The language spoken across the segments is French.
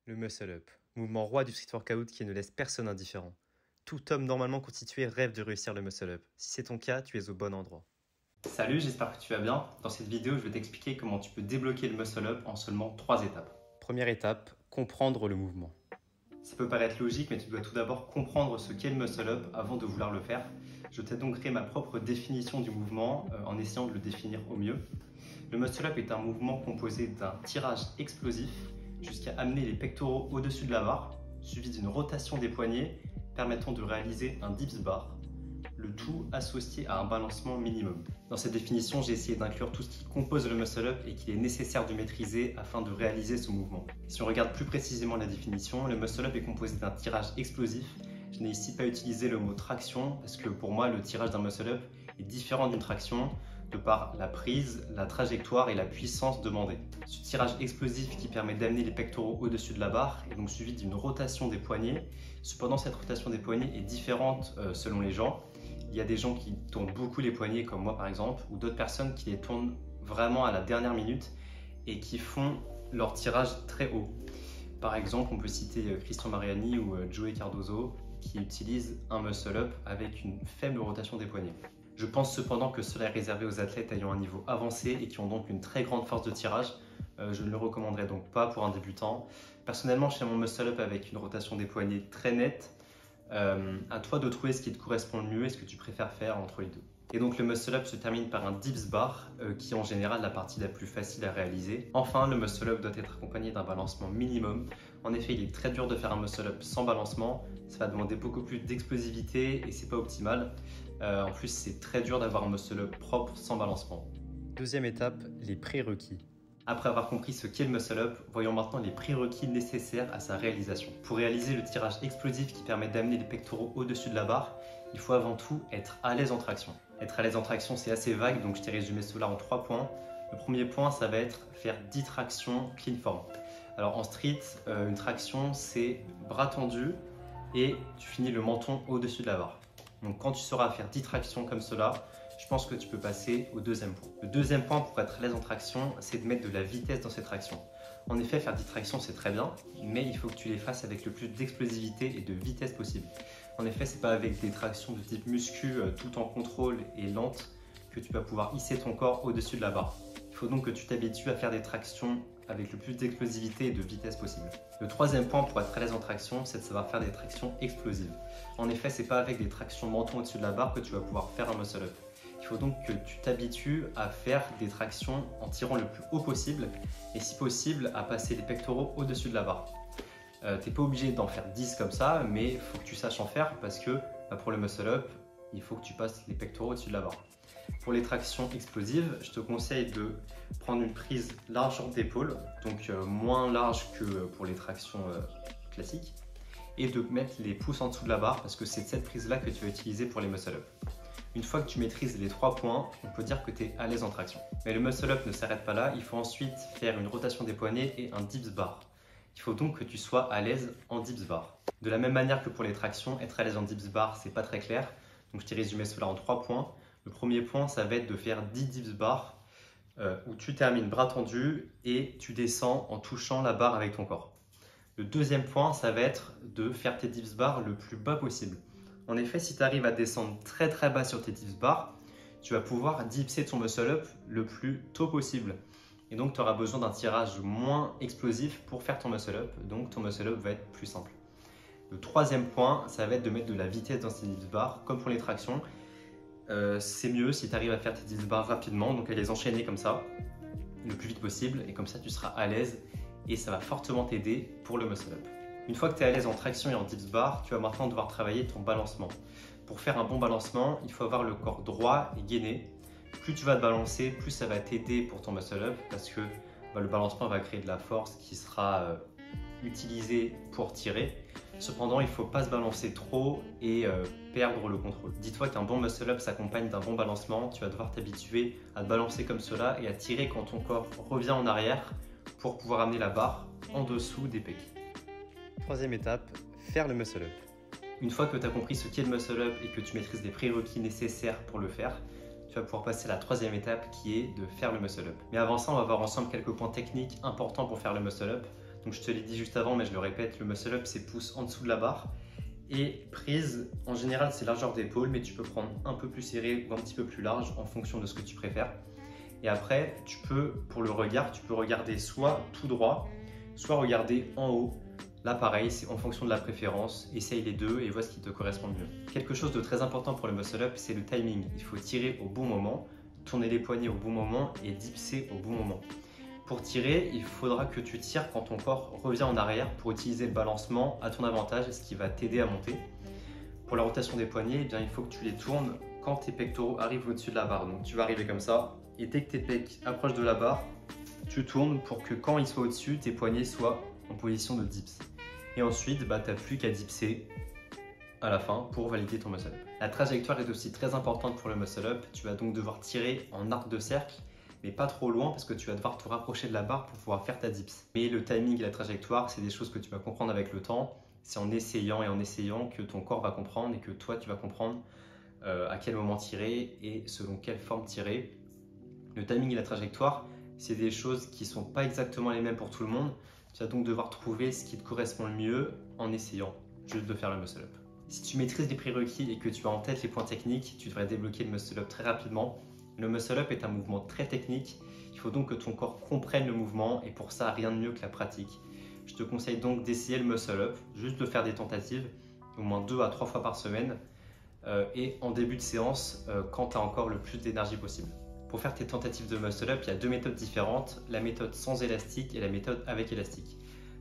Le muscle-up, mouvement roi du street workout qui ne laisse personne indifférent. Tout homme normalement constitué rêve de réussir le muscle-up. Si c'est ton cas, tu es au bon endroit. Salut, j'espère que tu vas bien. Dans cette vidéo, je vais t'expliquer comment tu peux débloquer le muscle-up en seulement 3 étapes. Première étape, comprendre le mouvement. Ça peut paraître logique, mais tu dois tout d'abord comprendre ce qu'est le muscle-up avant de vouloir le faire. Je t'ai donc créé ma propre définition du mouvement en essayant de le définir au mieux. Le muscle-up est un mouvement composé d'un tirage explosif jusqu'à amener les pectoraux au-dessus de la barre, suivi d'une rotation des poignets permettant de réaliser un dips bar, le tout associé à un balancement minimum. Dans cette définition, j'ai essayé d'inclure tout ce qui compose le muscle-up et qu'il est nécessaire de maîtriser afin de réaliser ce mouvement. Si on regarde plus précisément la définition, le muscle-up est composé d'un tirage explosif. Je n'ai ici pas utilisé le mot traction parce que pour moi, le tirage d'un muscle-up est différent d'une traction de par la prise, la trajectoire et la puissance demandée. Ce tirage explosif qui permet d'amener les pectoraux au-dessus de la barre est donc suivi d'une rotation des poignets. Cependant, cette rotation des poignets est différente selon les gens. Il y a des gens qui tournent beaucoup les poignets comme moi par exemple, ou d'autres personnes qui les tournent vraiment à la dernière minute et qui font leur tirage très haut. Par exemple, on peut citer Christian Mariani ou Joey Cardozo qui utilisent un muscle-up avec une faible rotation des poignets. Je pense cependant que cela est réservé aux athlètes ayant un niveau avancé et qui ont donc une très grande force de tirage. Je ne le recommanderais donc pas pour un débutant. Personnellement, je fais mon muscle-up avec une rotation des poignets très nette. À toi de trouver ce qui te correspond le mieux et ce que tu préfères faire entre les deux. Et donc le muscle-up se termine par un dips bar qui est en général la partie la plus facile à réaliser. Enfin, le muscle-up doit être accompagné d'un balancement minimum. En effet, il est très dur de faire un muscle-up sans balancement. Ça va demander beaucoup plus d'explosivité et c'est pas optimal. En plus, c'est très dur d'avoir un muscle-up propre sans balancement. Deuxième étape, les prérequis. Après avoir compris ce qu'est le muscle-up, voyons maintenant les prérequis nécessaires à sa réalisation. Pour réaliser le tirage explosif qui permet d'amener les pectoraux au-dessus de la barre, il faut avant tout être à l'aise en traction. Être à l'aise en traction, c'est assez vague, donc je t'ai résumé cela en 3 points. Le premier point, ça va être faire 10 tractions clean form. Alors en street, une traction, c'est bras tendus et tu finis le menton au-dessus de la barre. Donc quand tu sauras faire 10 tractions comme cela, je pense que tu peux passer au deuxième point. Le deuxième point pour être à l'aise en traction, c'est de mettre de la vitesse dans ces tractions. En effet, faire 10 tractions, c'est très bien, mais il faut que tu les fasses avec le plus d'explosivité et de vitesse possible. En effet, c'est pas avec des tractions de type muscu tout en contrôle et lente que tu vas pouvoir hisser ton corps au-dessus de la barre. Il faut donc que tu t'habitues à faire des tractions avec le plus d'explosivité et de vitesse possible. Le troisième point pour être à l'aise en traction, c'est de savoir faire des tractions explosives. En effet, c'est pas avec des tractions menton au-dessus de la barre que tu vas pouvoir faire un muscle-up. Il faut donc que tu t'habitues à faire des tractions en tirant le plus haut possible et si possible à passer les pectoraux au-dessus de la barre. Tu n'es pas obligé d'en faire 10 comme ça, mais il faut que tu saches en faire parce que pour le muscle-up, il faut que tu passes les pectoraux au-dessus de la barre. Pour les tractions explosives, je te conseille de prendre une prise largeur d'épaule, donc moins large que pour les tractions classiques, et de mettre les pouces en dessous de la barre parce que c'est cette prise-là que tu vas utiliser pour les muscle-up. Une fois que tu maîtrises les 3 points, on peut dire que tu es à l'aise en traction. Mais le muscle-up ne s'arrête pas là, il faut ensuite faire une rotation des poignets et un dips bar. Il faut donc que tu sois à l'aise en dips bar. De la même manière que pour les tractions, être à l'aise en dips bar, c'est pas très clair. Donc je t'ai résumé cela en 3 points. Le premier point, ça va être de faire 10 dips bar où tu termines bras tendus et tu descends en touchant la barre avec ton corps. Le deuxième point, ça va être de faire tes dips bar le plus bas possible. En effet, si tu arrives à descendre très très bas sur tes dips bar, tu vas pouvoir dipser ton muscle-up le plus tôt possible. Et donc, tu auras besoin d'un tirage moins explosif pour faire ton muscle-up. Donc, ton muscle-up va être plus simple. Le troisième point, ça va être de mettre de la vitesse dans tes dips bar, comme pour les tractions. C'est mieux si tu arrives à faire tes dips bar rapidement, donc à les enchaîner comme ça, le plus vite possible. Et comme ça, tu seras à l'aise et ça va fortement t'aider pour le muscle-up. Une fois que tu es à l'aise en traction et en dips bar, tu vas maintenant devoir travailler ton balancement. Pour faire un bon balancement, il faut avoir le corps droit et gainé. Plus tu vas te balancer, plus ça va t'aider pour ton muscle-up parce que le balancement va créer de la force qui sera utilisée pour tirer. Cependant, il ne faut pas se balancer trop et perdre le contrôle. Dis-toi qu'un bon muscle-up s'accompagne d'un bon balancement. Tu vas devoir t'habituer à te balancer comme cela et à tirer quand ton corps revient en arrière pour pouvoir amener la barre en dessous des pecs. Troisième étape, faire le muscle-up. Une fois que tu as compris ce qu'est le muscle-up et que tu maîtrises les prérequis nécessaires pour le faire, tu vas pouvoir passer à la troisième étape qui est de faire le muscle-up. Mais avant ça, on va voir ensemble quelques points techniques importants pour faire le muscle-up. Donc je te l'ai dit juste avant, mais je le répète, le muscle up c'est pouce en dessous de la barre. Et prise, en général c'est largeur d'épaule, mais tu peux prendre un peu plus serré ou un petit peu plus large en fonction de ce que tu préfères. Et après, tu peux, pour le regard, tu peux regarder soit tout droit, soit regarder en haut. Là pareil, c'est en fonction de la préférence, essaye les deux et vois ce qui te correspond le mieux. Quelque chose de très important pour le muscle up, c'est le timing. Il faut tirer au bon moment, tourner les poignets au bon moment et dipser au bon moment. Pour tirer, il faudra que tu tires quand ton corps revient en arrière pour utiliser le balancement à ton avantage, ce qui va t'aider à monter. Pour la rotation des poignets, eh bien, il faut que tu les tournes quand tes pectoraux arrivent au-dessus de la barre. Donc tu vas arriver comme ça, et dès que tes pecs approchent de la barre, tu tournes pour que quand ils soient au-dessus, tes poignets soient en position de dips. Et ensuite, tu n'as plus qu'à dipser à la fin pour valider ton muscle up. La trajectoire est aussi très importante pour le muscle up. Tu vas donc devoir tirer en arc de cercle, mais pas trop loin parce que tu vas devoir te rapprocher de la barre pour pouvoir faire ta dips. Mais le timing et la trajectoire, c'est des choses que tu vas comprendre avec le temps. C'est en essayant et en essayant que ton corps va comprendre et que toi, tu vas comprendre à quel moment tirer et selon quelle forme tirer. Le timing et la trajectoire, c'est des choses qui ne sont pas exactement les mêmes pour tout le monde. Tu vas donc devoir trouver ce qui te correspond le mieux en essayant juste de faire le muscle up. Si tu maîtrises les prérequis et que tu as en tête les points techniques, tu devrais débloquer le muscle up très rapidement. Le muscle up est un mouvement très technique, il faut donc que ton corps comprenne le mouvement et pour ça, rien de mieux que la pratique. Je te conseille donc d'essayer le muscle up, juste de faire des tentatives, au moins 2 à 3 fois par semaine et en début de séance quand tu as encore le plus d'énergie possible. Pour faire tes tentatives de muscle up, il y a 2 méthodes différentes, la méthode sans élastique et la méthode avec élastique.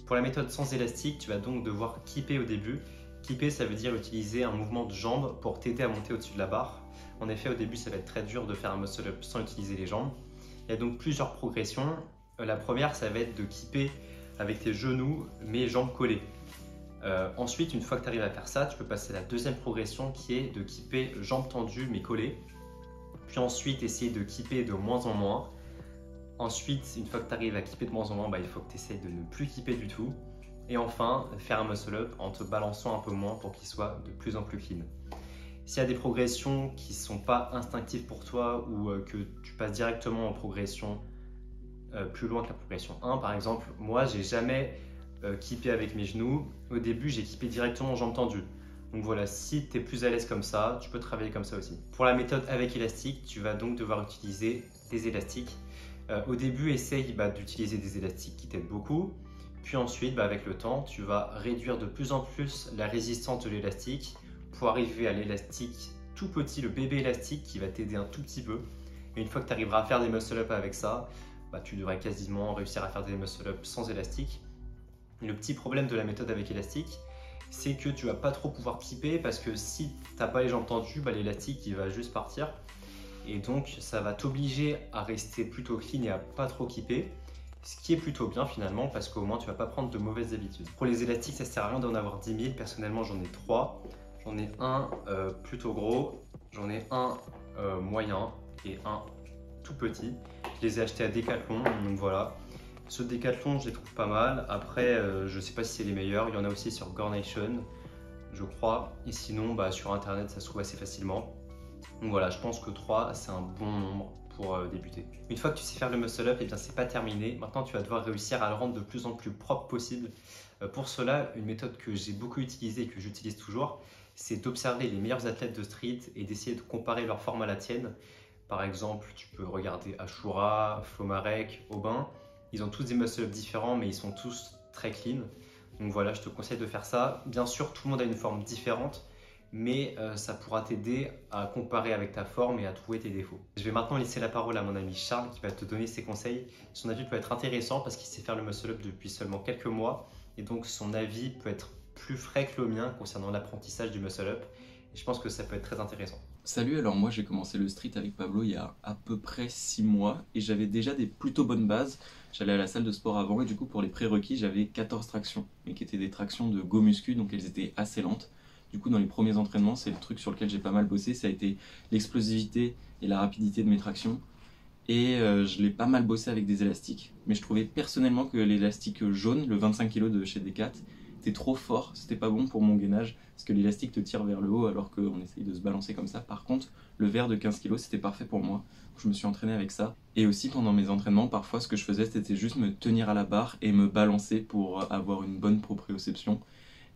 Pour la méthode sans élastique, tu vas donc devoir kipper au début. Kipper, ça veut dire utiliser un mouvement de jambe pour t'aider à monter au-dessus de la barre. En effet, au début, ça va être très dur de faire un muscle up sans utiliser les jambes. Il y a donc plusieurs progressions. La première, ça va être de kipper avec tes genoux, mais jambes collées. Ensuite, une fois que tu arrives à faire ça, tu peux passer à la deuxième progression qui est de kipper jambes tendues mais collées. Puis ensuite, essayer de kipper de moins en moins. Ensuite, une fois que tu arrives à kipper de moins en moins, il faut que tu essayes de ne plus kipper du tout. Et enfin, faire un muscle up en te balançant un peu moins pour qu'il soit de plus en plus clean. S'il y a des progressions qui ne sont pas instinctives pour toi ou que tu passes directement en progression plus loin que la progression 1, par exemple, moi, j'ai jamais kippé avec mes genoux. Au début, j'ai kippé directement en jambes tendues. Donc voilà, si tu es plus à l'aise comme ça, tu peux travailler comme ça aussi. Pour la méthode avec élastique, tu vas donc devoir utiliser des élastiques. Au début, essaye d'utiliser des élastiques qui t'aident beaucoup. Puis ensuite, avec le temps, tu vas réduire de plus en plus la résistance de l'élastique pour arriver à l'élastique tout petit, le bébé élastique qui va t'aider un tout petit peu. Et une fois que tu arriveras à faire des muscle-up avec ça, tu devrais quasiment réussir à faire des muscle-up sans élastique. Et le petit problème de la méthode avec élastique, c'est que tu vas pas trop pouvoir kipper parce que si tu n'as pas les jambes tendues, l'élastique il va juste partir. Et donc ça va t'obliger à rester plutôt clean et à pas trop kipper. Ce qui est plutôt bien finalement parce qu'au moins tu vas pas prendre de mauvaises habitudes. Pour les élastiques, ça sert à rien d'en avoir 10 000. Personnellement, j'en ai 3. J'en ai un plutôt gros, j'en ai un moyen et un tout petit. Je les ai achetés à Decathlon, donc voilà. Ceux de Decathlon, je les trouve pas mal. Après, je sais pas si c'est les meilleurs. Il y en a aussi sur Gornation, je crois. Et sinon, sur internet, ça se trouve assez facilement. Donc voilà, je pense que 3, c'est un bon nombre pour débuter. Une fois que tu sais faire le muscle up, c'est pas terminé. Maintenant, tu vas devoir réussir à le rendre de plus en plus propre possible. Pour cela, une méthode que j'ai beaucoup utilisée et que j'utilise toujours, c'est d'observer les meilleurs athlètes de street et d'essayer de comparer leur forme à la tienne. Par exemple, tu peux regarder Ashura, Flomarek, Aubin. Ils ont tous des muscle-up différents, mais ils sont tous très clean. Donc voilà, je te conseille de faire ça. Bien sûr, tout le monde a une forme différente, mais ça pourra t'aider à comparer avec ta forme et à trouver tes défauts. Je vais maintenant laisser la parole à mon ami Charles qui va te donner ses conseils. Son avis peut être intéressant parce qu'il sait faire le muscle-up depuis seulement quelques mois et donc son avis peut être plus frais que le mien concernant l'apprentissage du muscle-up et je pense que ça peut être très intéressant. Salut, alors moi j'ai commencé le street avec Pablo il y a à peu près 6 mois et j'avais déjà des plutôt bonnes bases. J'allais à la salle de sport avant et du coup pour les prérequis j'avais 14 tractions, mais qui étaient des tractions de go muscu, donc elles étaient assez lentes. Du coup dans les premiers entraînements, c'est le truc sur lequel j'ai pas mal bossé, ça a été l'explosivité et la rapidité de mes tractions. Et je l'ai pas mal bossé avec des élastiques, mais je trouvais personnellement que l'élastique jaune, le 25 kg de chez Decat, c'était trop fort, c'était pas bon pour mon gainage, parce que l'élastique te tire vers le haut alors qu'on essaye de se balancer comme ça. Par contre, le verre de 15 kg, c'était parfait pour moi. Je me suis entraîné avec ça. Et aussi pendant mes entraînements, parfois ce que je faisais, c'était juste me tenir à la barre et me balancer pour avoir une bonne proprioception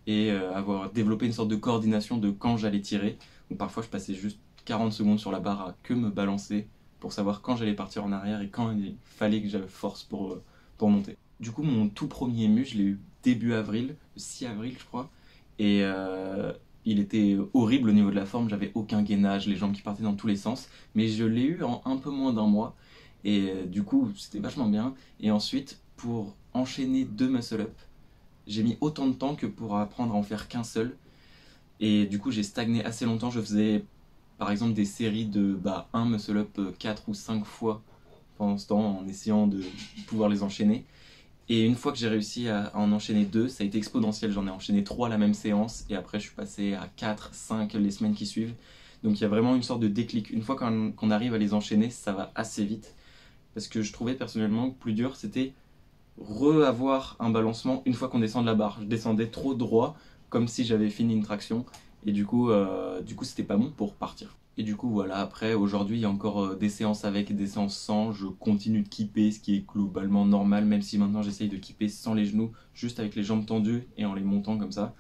et avoir développé une sorte de coordination de quand j'allais tirer. Donc parfois je passais juste 40 secondes sur la barre à que me balancer pour savoir quand j'allais partir en arrière et quand il fallait que j'avais force pour monter. Du coup, mon tout premier mu, je l'ai eu début avril, le 6 avril je crois, et il était horrible au niveau de la forme, j'avais aucun gainage, les jambes qui partaient dans tous les sens, mais je l'ai eu en un peu moins d'un mois, et du coup c'était vachement bien. Et ensuite, pour enchaîner 2 muscle-up, j'ai mis autant de temps que pour apprendre à en faire qu'un seul, et du coup j'ai stagné assez longtemps. Je faisais par exemple des séries de un muscle-up 4 ou 5 fois pendant ce temps, en essayant de pouvoir les enchaîner. Et une fois que j'ai réussi à en enchaîner 2, ça a été exponentiel. J'en ai enchaîné 3 la même séance, et après je suis passé à 4, 5 les semaines qui suivent. Donc il y a vraiment une sorte de déclic. Une fois qu'on arrive à les enchaîner, ça va assez vite. Parce que je trouvais personnellement que plus dur, c'était re-avoir un balancement une fois qu'on descend de la barre. Je descendais trop droit, comme si j'avais fini une traction. Et du coup c'était pas bon pour partir. Et du coup voilà, après aujourd'hui il y a encore des séances avec et des séances sans. Je continue de kipper, ce qui est globalement normal, même si maintenant j'essaye de kipper sans les genoux, juste avec les jambes tendues et en les montant comme ça.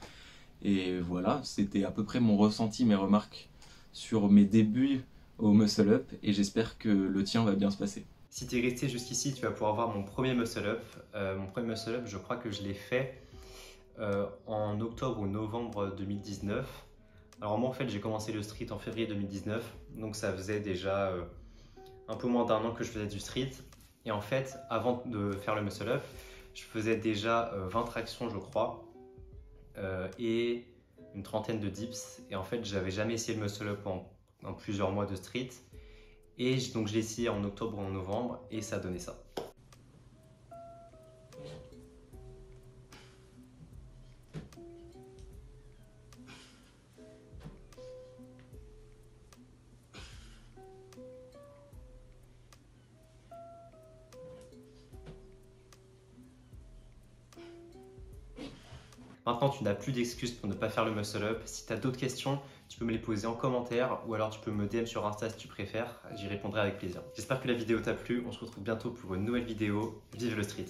Et voilà, c'était à peu près mon ressenti, mes remarques sur mes débuts au muscle up, et j'espère que le tien va bien se passer. Si tu es resté jusqu'ici, tu vas pouvoir voir mon premier muscle up. Mon premier muscle up, je crois que je l'ai fait en octobre ou novembre 2019. Alors moi en fait j'ai commencé le street en février 2019, donc ça faisait déjà un peu moins d'un an que je faisais du street. Et en fait avant de faire le muscle up, je faisais déjà 20 tractions je crois, et une trentaine de dips. Et en fait j'avais jamais essayé le muscle up en plusieurs mois de street. Et donc je l'ai essayé en octobre ou en novembre et ça a donné ça. Maintenant, tu n'as plus d'excuses pour ne pas faire le muscle up. Si tu as d'autres questions, tu peux me les poser en commentaire ou alors tu peux me DM sur Insta si tu préfères. J'y répondrai avec plaisir. J'espère que la vidéo t'a plu. On se retrouve bientôt pour une nouvelle vidéo. Vive le street!